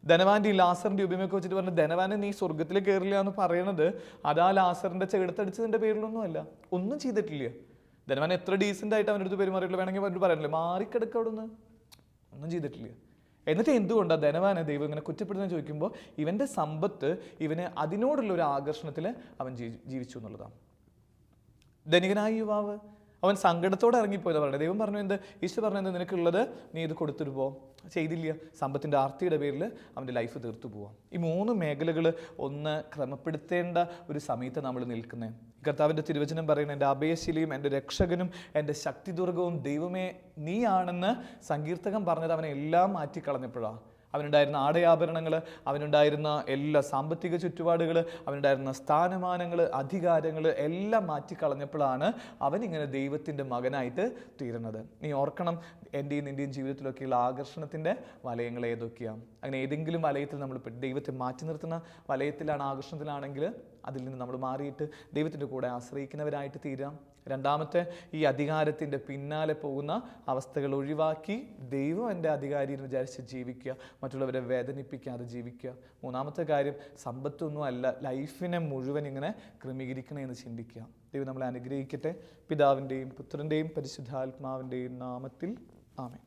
ധനവാന്റെ ഈ ലാസറിന്റെ ഉപമയൊക്കെ വെച്ചിട്ട് പറഞ്ഞ ധനവാനെ നീ സ്വർഗത്തിൽ കയറില്ല എന്ന് പറയണത് അതാ ലാസറിന്റെ ചെകിടത്തടിച്ചതിന്റെ പേരിലൊന്നും അല്ല, ഒന്നും ചെയ്തിട്ടില്ല. ധനവാൻ എത്ര ഡീസൻ്റ് ആയിട്ട് അവൻ്റെ അടുത്ത് പെരുമാറിയിട്ടില്ല, വേണമെങ്കിൽ അവരോട് പറയണില്ലേ, മാറിക്കിടക്കുക അവിടെ നിന്ന്, ഒന്നും ചെയ്തിട്ടില്ല. എന്നിട്ട് എന്തുകൊണ്ടാണ് ധനവാനെ ദൈവം ഇങ്ങനെ കുറ്റപ്പെടുന്നത് ചോദിക്കുമ്പോൾ ഇവൻ്റെ സമ്പത്ത് ഇവന് അതിനോടുള്ള ഒരു ആകർഷണത്തിൽ അവൻ ജീവിച്ചു എന്നുള്ളതാണ്. ധനികനായ യുവാവ് അവൻ സങ്കടത്തോടെ ഇറങ്ങിപ്പോയത് പറയുന്നത്. ദൈവം പറഞ്ഞു എന്ത്, ഈശോ പറഞ്ഞു എന്ത്, നിനക്കുള്ളത് നീ ഇത് കൊടുത്തിട്ട് പോവാം. ചെയ്തില്ല, സമ്പത്തിൻ്റെ ആർത്തിയുടെ പേരിൽ അവൻ്റെ ലൈഫ് തീർത്തു പോവാം. ഈ 3 മേഖലകൾ ഒന്ന് ക്രമപ്പെടുത്തേണ്ട ഒരു സമയത്ത് നമ്മൾ നിൽക്കുന്നത്. കർത്താവിൻ്റെ തിരുവചനം പറയുന്നത്, എൻ്റെ അഭയശിലയും എൻ്റെ രക്ഷകനും എൻ്റെ ശക്തിദുർഗവും ദൈവമേ നീയാണെന്ന് സങ്കീർത്തകൻ പറഞ്ഞത് അവനെ എല്ലാം മാറ്റിക്കളഞ്ഞപ്പോഴാണ്. അവനുണ്ടായിരുന്ന ആടയാഭരണങ്ങൾ, അവനുണ്ടായിരുന്ന എല്ലാ സാമ്പത്തിക ചുറ്റുപാടുകൾ, അവനുണ്ടായിരുന്ന സ്ഥാനമാനങ്ങൾ, അധികാരങ്ങൾ എല്ലാം മാറ്റിക്കളഞ്ഞപ്പോഴാണ് അവനിങ്ങനെ ദൈവത്തിൻ്റെ മകനായിട്ട് തീരുന്നത്. നീ ഓർക്കണം, എൻ്റെയും നിൻ്റെയും ജീവിതത്തിലൊക്കെയുള്ള ആകർഷണത്തിൻ്റെ വലയങ്ങൾ ഏതൊക്കെയാണ്. അങ്ങനെ ഏതെങ്കിലും വലയത്തിൽ നമ്മൾ ദൈവത്തെ മാറ്റി നിർത്തുന്ന വലയത്തിലാണ്, ആകർഷണത്തിലാണെങ്കിൽ അതിൽ നിന്ന് നമ്മൾ മാറിയിട്ട് ദൈവത്തിൻ്റെ കൂടെ ആശ്രയിക്കുന്നവരായിട്ട് തീരാം. രണ്ടാമത്തെ, ഈ അധികാരത്തിൻ്റെ പിന്നാലെ പോകുന്ന അവസ്ഥകൾ ഒഴിവാക്കി ദൈവം എൻ്റെ അധികാരി എന്ന് വിചാരിച്ച് ജീവിക്കുക, മറ്റുള്ളവരെ വേദനിപ്പിക്കാതെ ജീവിക്കുക. 3ാമത്തെ കാര്യം, സമ്പത്തൊന്നും അല്ല, ലൈഫിനെ മുഴുവൻ ഇങ്ങനെ ക്രമീകരിക്കണമെന്ന് ചിന്തിക്കുക. ദൈവം നമ്മളെ അനുഗ്രഹിക്കട്ടെ. പിതാവിൻ്റെയും പുത്രൻ്റെയും പരിശുദ്ധാത്മാവിൻ്റെയും നാമത്തിൽ ആമേൻ.